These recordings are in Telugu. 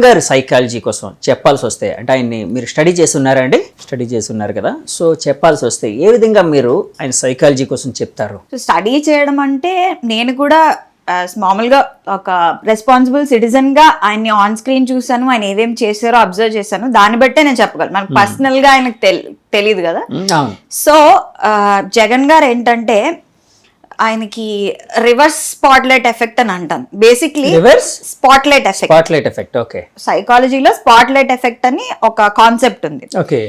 గారి సైకాలజీ కోసం చెప్పాల్సి వస్తే అంటే ఆయన్ని మీరు స్టడీ చేసి ఉన్నారండి, స్టడీ చేసి ఉన్నారు కదా, సో చెప్పాల్సి వస్తే ఏ విధంగా మీరు ఆయన సైకాలజీ కోసం చెప్తారు? స్టడీ చేయడం అంటే నేను కూడా మామూలుగా ఒక రెస్పాన్సిబుల్ సిటిజన్ గా ఆయన్ని ఆన్ స్క్రీన్ చూసాను, ఆయన ఏమేం చేశారో అబ్జర్వ్ చేశాను, దాన్ని బట్టే నేను చెప్పగలను. మనకు పర్సనల్ గా ఆయనకు తెలియదు కదా. సో జగన్ గారు ఏంటంటే ఆయనకి రివర్స్ స్పాట్లైట్ ఎఫెక్ట్ అని అంటాం. Basically reverse spotlight effect. Okay, సైకాలజీలో స్పాట్లైట్ ఎఫెక్ట్ అని ఒక కాన్సెప్ట్ ఉంది. ఓకే.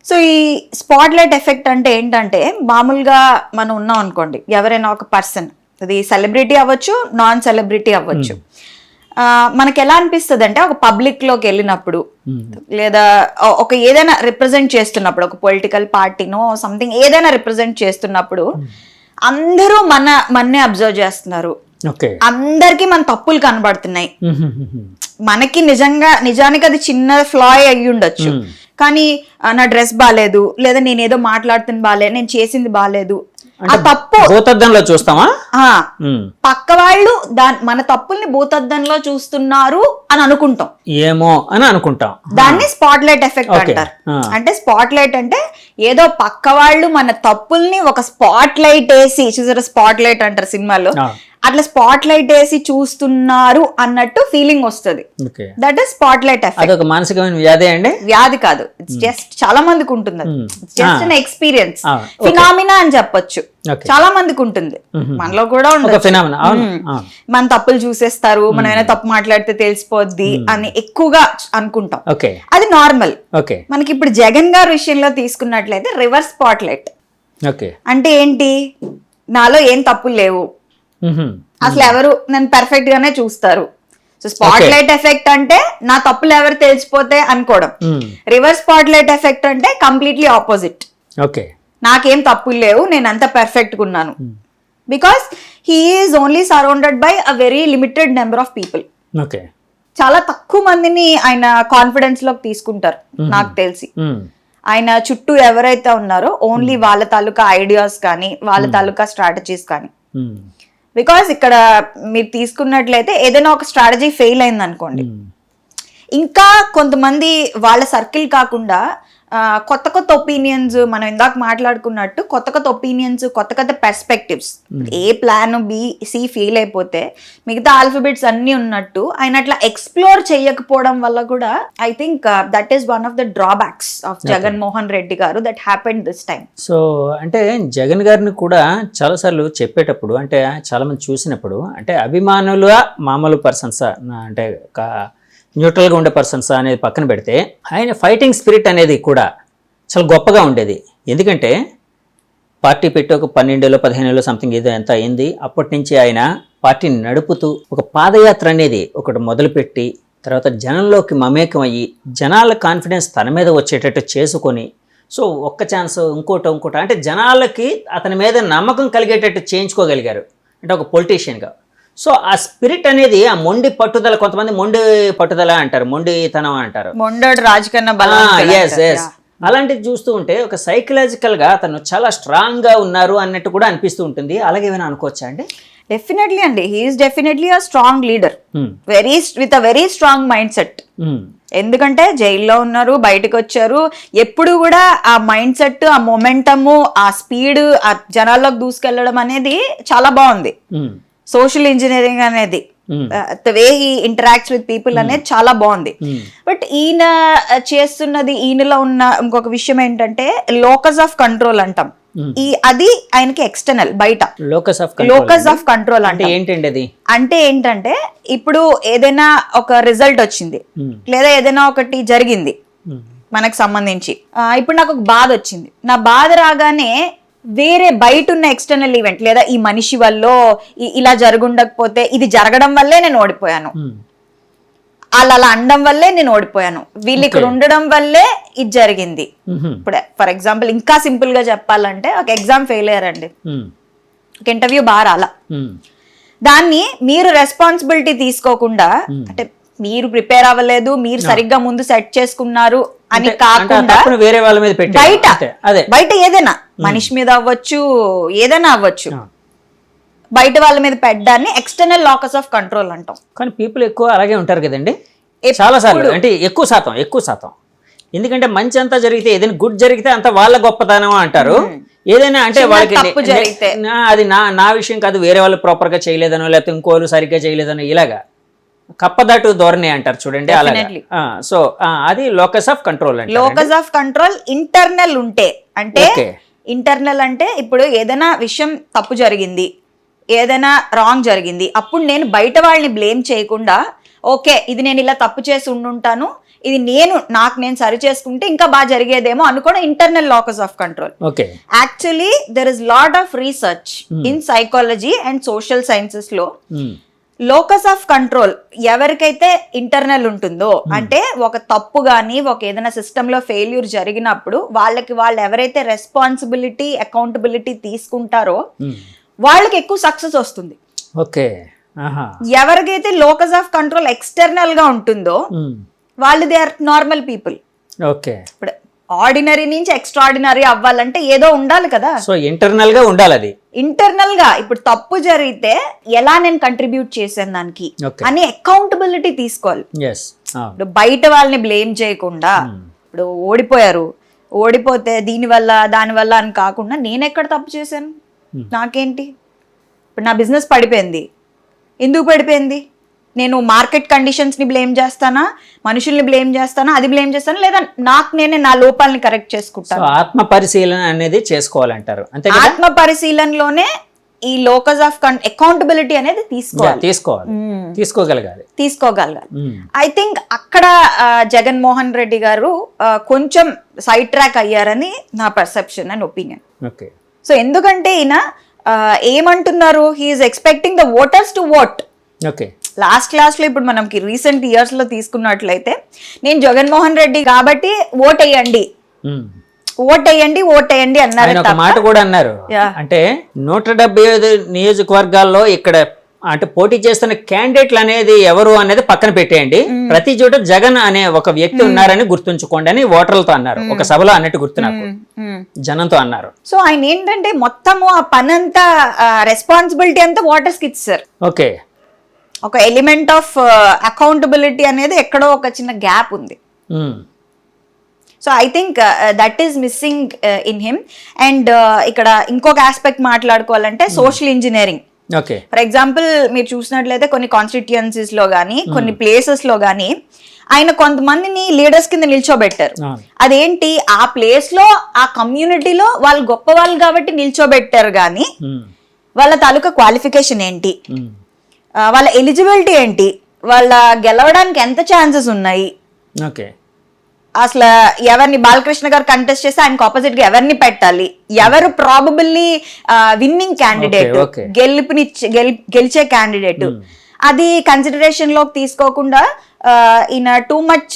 సో ఈ స్పాట్లైట్ ఎఫెక్ట్ అంటే ఏంటంటే మామూలుగా మనం ఉన్నాం అనుకోండి, ఎవరైనా ఒక పర్సన్, అది సెలబ్రిటీ అవ్వచ్చు, నాన్ సెలబ్రిటీ అవ్వచ్చు, మనకి ఎలా అనిపిస్తుంది అంటే ఒక పబ్లిక్ లోకి వెళ్ళినప్పుడు లేదా ఒక ఏదైనా రిప్రజెంట్ చేస్తున్నప్పుడు, ఒక పొలిటికల్ పార్టీనో సంథింగ్ ఏదైనా రిప్రజెంట్ చేస్తున్నప్పుడు అందరూ మననే అబ్జర్వ్ చేస్తున్నారు, అందరికి మన తప్పులు కనబడుతున్నాయి. మనకి నిజానికి అది చిన్న ఫ్లాయ్ అయ్యి ఉండొచ్చు, కానీ నా డ్రెస్ బాగాలేదు, లేదా నేను ఏదో మాట్లాడుతున్న బాగాలేదు, నేను చేసింది బాగాలేదు, ఆ తప్పు భూతద్దంలో చూస్తామా, పక్క వాళ్ళు మన తప్పుల్ని భూతద్దంలో చూస్తున్నారు అని అనుకుంటాం, ఏమో అని అనుకుంటాం. దాన్ని స్పాట్లైట్ ఎఫెక్ట్ అంటారు. అంటే స్పాట్లైట్ అంటే ఏదో పక్క వాళ్ళు మన తప్పుల్ని ఒక స్పాట్ లైట్ వేసి చూసారా, స్పాట్ లైట్ అంటారు సినిమాలో, అట్లా స్పాట్ లైట్ వేసి చూస్తున్నారు అన్నట్టు ఫీలింగ్ వస్తుంది. That is spot light effect. అదొక మానసికమైన వ్యాధి అండి? వ్యాధి కాదు, ఇట్స్ జస్ట్ చాలా మందికి ఉంటుంది, జస్ట్ అన్ ఎక్స్పీరియన్స్, ఫినామినా అని చెప్పొచ్చు. చాలా మందికి ఉంటుంది, మనలో కూడా ఉంటుంది. మన తప్పులు చూసేస్తారు, మనం ఏమైనా తప్పు మాట్లాడితే తెలిసిపోద్ది అని ఎక్కువగా అనుకుంటాం, అది నార్మల్. మనకి ఇప్పుడు జగన్ గారి విషయంలో తీసుకున్నట్లయితే రివర్స్ స్పాట్ లైట్ అంటే ఏంటి, నాలో ఏం తప్పులు లేవు, అసలు ఎవరు నన్ను పర్ఫెక్ట్ గానే చూస్తారు. సో స్పాట్ లైట్ ఎఫెక్ట్ అంటే నా తప్పులు ఎవరు తెలిసిపోతే అనుకోవడం. రివర్స్ స్పాట్ లైట్ ఎఫెక్ట్ అంటే కంప్లీట్లీ ఆపోజిట్, నాకేం తప్పులు లేవు, నేను అంత పర్ఫెక్ట్ గా ఉన్నాను. Because he is only surrounded by a very limited number of people. చాలా తక్కువ మందిని ఆయన కాన్ఫిడెన్స్ లోకి తీసుకుంటారు నాకు తెలిసి. ఆయన చుట్టూ ఎవరైతే ఉన్నారో ఓన్లీ వాళ్ళ తాలూకా ఐడియాస్ కానీ వాళ్ళ తాలూకా స్ట్రాటజీస్ కానీ. బికాస్ ఇక్కడ మీరు తీసుకున్నట్లయితే ఏదైనా ఒక స్ట్రాటజీ ఫెయిల్ అయింది అనుకోండి, ఇంకా కొంతమంది వాళ్ళ సర్కిల్ కాకుండా కొత్త కొత్త ఒపీనియన్స్, మనం ఇందాక మాట్లాడుకున్నట్టు కొత్త కొత్త ఒపీనియన్స్, కొత్త కొత్త పర్స్పెక్టివ్స్, ఏ ప్లాన్ బి సి ఫెయిల్ అయిపోతే మిగతా ఆల్ఫాబెట్స్ అన్ని ఉన్నట్టు ఆయన అట్లా ఎక్స్ప్లోర్ చేయకపోవడం వల్ల కూడా I think that is one of the drawbacks of Jaganmohan Reddy గారు that happened this time. So అంటే జగన్ గారిని కూడా చాలాసార్లు చెప్పేటప్పుడు, అంటే చాలా మంది చూసినప్పుడు, అంటే అభిమానులుగా మామూలు పర్సన్స్ అంటే న్యూట్రల్గా ఉండే పర్సన్స్ అనేది పక్కన పెడితే ఆయన ఫైటింగ్ స్పిరిట్ అనేది కూడా చాలా గొప్పగా ఉండేది. ఎందుకంటే పార్టీ పెట్టి ఒక 12-15 సంథింగ్ ఏదో ఎంత అయింది, అప్పటి నుంచి ఆయన పార్టీని నడుపుతూ ఒక పాదయాత్ర అనేది ఒకటి మొదలుపెట్టి తర్వాత జనంలోకి మమేకం అయ్యి జనాల కాన్ఫిడెన్స్ తన మీద వచ్చేటట్టు చేసుకొని, సో ఒక్క ఛాన్స్ ఇంకోటి అంటే జనాలకి అతని మీద నమ్మకం కలిగేటట్టు చేయించుకోగలిగారు అంటే ఒక పొలిటీషియన్గా. సో ఆ స్పిరిట్ అనేది, ఆ మొండి పట్టుదల, కొంతమంది మొండి పట్టుదల అంటారు, మొండితనం అంటారు, అలాంటిది చూస్తూ ఉంటే ఒక సైకలాజికల్గా అతను చాలా స్ట్రాంగ్గా ఉన్నారు అన్నట్టు కూడా అనిపిస్తూ ఉంటుంది. అలాగే ఏమైనా అనుకోవచ్చా అండి? డెఫినెట్లీ అండి, he's definitely a strong leader, with a very strong mindset. ఎందుకంటే జైల్లో ఉన్నారు, బయటకు వచ్చారు, ఎప్పుడు కూడా ఆ మైండ్ సెట్, ఆ మొమెంటము, ఆ స్పీడ్, ఆ జనాల్లోకి దూసుకెళ్లడం అనేది చాలా బాగుంది. సోషల్ ఇంజనీరింగ్ అనేది, the way he interacts with people అనేది చాలా బాగుంది. బట్ ఈయన చేస్తున్నది, ఈయనలో ఉన్న ఇంకొక విషయం ఏంటంటే లోకస్ ఆఫ్ కంట్రోల్ అంటాం. అది ఆయనకి ఎక్స్టర్నల్, బయట లోకస్ ఆఫ్ కంట్రోల్ అంటే ఏంటంటే అది అంటే ఏంటంటే ఇప్పుడు ఏదైనా ఒక రిజల్ట్ వచ్చింది, లేదా ఏదైనా ఒకటి జరిగింది మనకు సంబంధించి, ఇప్పుడు నాకు ఒక బాధ వచ్చింది, నా బాధ రాగానే వేరే బయట ఉన్న ఎక్స్టర్నల్ ఈవెంట్, లేదా ఈ మనిషి వల్ల ఇలా జరుగుండకపోతే, ఇది జరగడం వల్లే నేను ఓడిపోయాను, అలా అనడం వల్లే నేను ఓడిపోయాను, వీళ్ళు ఇక్కడ ఉండడం వల్లే ఇది జరిగింది. ఇప్పుడు ఫర్ ఎగ్జాంపుల్ ఇంకా సింపుల్ గా చెప్పాలంటే, ఒక ఎగ్జామ్ ఫెయిల్ అయ్యారండి, ఒక ఇంటర్వ్యూ బాగా రాలా, దాన్ని మీరు రెస్పాన్సిబిలిటీ తీసుకోకుండా, అంటే మీరు ప్రిపేర్ అవ్వలేదు, మీరు సరిగ్గా ముందు సెట్ చేసుకున్నారు అని కాకుండా వేరే వాళ్ళ మీద బయట ఏదైనా మనిషి మీద అవ్వచ్చు, ఏదైనా అవ్వచ్చు, బయట వాళ్ళ మీద పెట్టడాన్ని ఎక్స్టర్నల్ లాకస్ ఆఫ్ కంట్రోల్ అంటాం. కానీ పీపుల్ ఎక్కువ అలాగే ఉంటారు కదండి. చాలా సార్లు అంటే ఎక్కువ శాతం ఎందుకంటే మంచి అంతా జరిగితే ఏదైనా గుడ్ జరిగితే అంత వాళ్ళ గొప్పతనం అంటారు. ఏదైనా అంటే వాళ్ళకి అది నా విషయం కాదు, వేరే వాళ్ళు ప్రాపర్ గా చేయలేదనో లేకపోతే ఇంకోళ్ళు సరిగ్గా చేయలేదనో ఇలాగా కప్పదాటు ధోరణి అంటారు చూడండి అలాగా. సో అది లోకస్ ఆఫ్ కంట్రోల్ అంటే లోకస్ ఆఫ్ కంట్రోల్ ఇంటర్నల్ ఉంటే అంటే ఇంటర్నల్ అంటే ఇప్పుడు ఏదైనా విషయం తప్పు జరిగింది, ఏదైనా రాంగ్ జరిగింది, అప్పుడు నేను బయట వాళ్ళని బ్లేమ్ చేయకుండా ఓకే ఇది నేను ఇలా తప్పు చేసి ఉండుంటాను, ఇది నాకు నేను సరి చేసుకుంటే ఇంకా బాగా జరిగేదేమో అనుకోవడం internal locus of control. Actually there is lot of research in psychology and social sciences లో లోకస్ ఆఫ్ కంట్రోల్ ఎవరికైతే ఇంటర్నల్ ఉంటుందో అంటే ఒక తప్పు గానీ ఒక ఏదైనా సిస్టమ్ లో ఫెయిల్యూర్ జరిగినప్పుడు వాళ్ళు ఎవరైతే రెస్పాన్సిబిలిటీ అకౌంటబిలిటీ తీసుకుంటారో వాళ్ళకి ఎక్కువ సక్సెస్ వస్తుంది. ఎవరికైతే లోకస్ ఆఫ్ కంట్రోల్ ఎక్స్టర్నల్ గా ఉంటుందో వాళ్ళు దే ఆర్ నార్మల్ పీపుల్. ఇప్పుడు ఆర్డినరీ నుంచి ఎక్స్ట్రాడినరీ అవ్వాలంటే ఏదో ఉండాలి కదా. సో ఇంటర్నల్ గా ఉండాలి. అది ఇంటర్నల్ గా ఇప్పుడు తప్పు జరిగితే ఎలా నేను కంట్రిబ్యూట్ చేశాను దానికి అని అకౌంటబిలిటీ తీసుకోవాలి. ఇప్పుడు బయట వాళ్ళని బ్లేమ్ చేయకుండా ఇప్పుడు ఓడిపోతే దానివల్ల అని కాకుండా నేను ఎక్కడ తప్పు చేశాను, నాకేంటి, ఇప్పుడు నా బిజినెస్ పడిపోయింది, ఎందుకు పడిపోయింది, నేను మార్కెట్ కండిషన్స్ ని బ్లేమ్ చేస్తానా, మనుషుల్ని బ్లేమ్ చేస్తానా, అది బ్లేమ్ చేస్తానా, లేదా నేనే నా లోపాలని కరెక్ట్ చేసుకుంటాను. ఆత్మ పరిశీలన అనేది చేసుకోవాలంటారు. ఆత్మ పరిశీలనలోనే ఈ లోకస్ ఆఫ్ అకౌంటబిలిటీ అనేది తీసుకోగలగాలి. ఐ థింక్ అక్కడ జగన్మోహన్ రెడ్డి గారు కొంచెం సైడ్ ట్రాక్ అయ్యారని నా పర్సెప్షన్ అండ్ ఒపీనియన్. సో ఎందుకంటే ఈయన ఏమంటున్నారు, he's expecting the voters to vote. Last class లో ఇప్పుడు మనకి రీసెంట్ ఇయర్స్ లో తీసుకున్నట్లయితే నేను జగన్మోహన్ రెడ్డి కాబట్టి ఓటేయండి అన్నారు. మాట కూడా అన్నారు అంటే 175 నియోజకవర్గాల్లో ఇక్కడ అంటే పోటీ చేస్తున్న క్యాండిడేట్లు అనేది ఎవరు అనేది పక్కన పెట్టేయండి, ప్రతి చోట జగన్ అనే ఒక వ్యక్తి ఉన్నారని గుర్తుంచుకోండి అని ఓటర్లతో అన్నారు. ఒక సభలో అన్నట్టు గుర్తు నాకు జనంతో అన్నారు. సో ఆయన ఏంటంటే మొత్తము ఆ పని అంతా రెస్పాన్సిబిలిటీ అంతా ఓటర్స్ కి ఇచ్చారు. ఒక ఎలిమెంట్ ఆఫ్ అకౌంటబిలిటీ అనేది ఎక్కడో ఒక చిన్న గ్యాప్ ఉంది. So I think that is missing in him. And ఇక్కడ ఇంకొక ఆస్పెక్ట్ మాట్లాడుకోవాలంటే సోషల్ ఇంజనీరింగ్. ఫర్ ఎగ్జాంపుల్ మీరు చూసినట్లయితే కొన్ని కాన్స్టిట్యుయెన్సీస్ లో గానీ కొన్ని ప్లేసెస్ లో గానీ ఆయన కొంతమందిని లీడర్స్ కింద నిల్చోబెట్టారు. అదేంటి, ఆ ప్లేస్ లో ఆ కమ్యూనిటీలో వాళ్ళు గొప్ప వాళ్ళు కాబట్టి నిల్చోబెట్టారు, కానీ వాళ్ళ తాలూకా క్వాలిఫికేషన్ ఏంటి, వాళ్ళ ఎలిజిబిలిటీ ఏంటి, వాళ్ళ గెలవడానికి ఎంత ఛాన్సెస్ ఉన్నాయి, అసలు ఎవరిని బాలకృష్ణ గారు కంటెస్ట్ చేస్తే ఆయనకు ఆపోజిట్ గా ఎవరిని పెట్టాలి, ఎవరు ప్రాబబుల్లీ విన్నింగ్ క్యాండిడేట్, గెలిచే క్యాండిడేట్, అది కన్సిడరేషన్ లోకి తీసుకోకుండా ఈయన టూ మచ్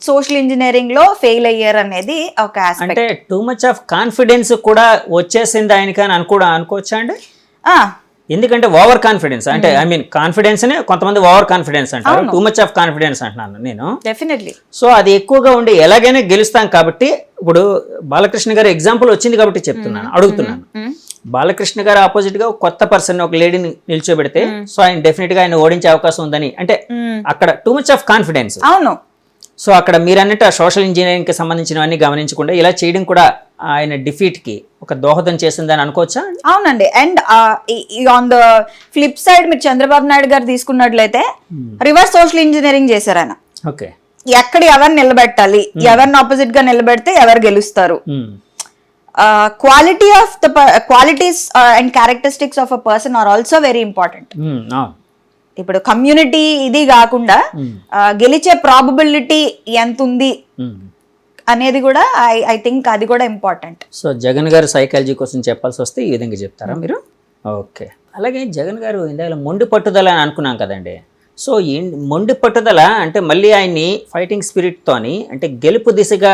సోషల్ ఇంజనీరింగ్ లో ఫెయిల్ అయ్యారు అనేది ఒక ఆస్పెక్ట్. అంటే టూ మచ్ ఆఫ్ కాన్ఫిడెన్స్ కూడా వచ్చేసింది ఆయనకి అని అనుకోవచ్చా అండి? ఎందుకంటే ఓవర్ కాన్ఫిడెన్స్ అంటే ఐ మీన్ కాన్ఫిడెన్స్ నే కొంతమంది ఓవర్ కాన్ఫిడెన్స్ అంటారు, టూ మచ్ ఆఫ్ కాన్ఫిడెన్స్ అంటున్నాను నేను. డెఫినెట్లీ. సో అది ఎక్కువగా ఉండి ఎలాగైనా గెలుస్తాం కాబట్టి, ఇప్పుడు బాలకృష్ణ గారు ఎగ్జాంపుల్ వచ్చింది కాబట్టి అడుగుతున్నాను. బాలకృష్ణ గారు ఆపోజిట్ గా కొత్త పర్సన్ ఒక లేడీని నిల్చోబెడితే సో ఆయన డెఫినెట్ గా ఆయన ఓడించే అవకాశం ఉందని అంటే అక్కడ టూ మచ్ ఆఫ్ కాన్ఫిడెన్స్. అవును. సో అక్కడ మీరు అన్నట్టు ఆ సోషల్ ఇంజనీరింగ్ కి సంబంధించినవన్నీ గమనించకుండా ఇలా చేయడం కూడా ఆయన డిఫీట్ కి ఒక దోహదం చేసిందని అనుకోవచ్చా? అవునండి. And on the flip side మీరు చంద్రబాబు నాయుడు గారు తీసుకున్నట్లయితే రివర్స్ సోషల్ ఇంజనీరింగ్ చేశారు ఆయన. ఎక్కడ ఎవరిని నిలబెట్టాలి, ఎవరిని ఆపోజిట్ గా నిలబెడితే ఎవరు గెలుస్తారు, qualities and characteristics of a person are also very important. ఇప్పుడు కమ్యూనిటీ ఇది కాకుండా గెలిచే ప్రాబబిలిటీ ఎంత ఉంది అనేది కూడా ఐ థింక్ అది కూడా ఇంపార్టెంట్. సో జగన్ గారు సైకాలజీ కోసం చెప్పాల్సి వస్తే ఈ విధంగా చెప్తారా మీరు? ఓకే. అలాగే జగన్ గారు ఇందాక మొండి పట్టుదల అని అనుకున్నాం కదండి. సో మొండి పట్టుదల అంటే మళ్ళీ ఆయన్ని ఫైటింగ్ స్పిరిట్తోని అంటే గెలుపు దిశగా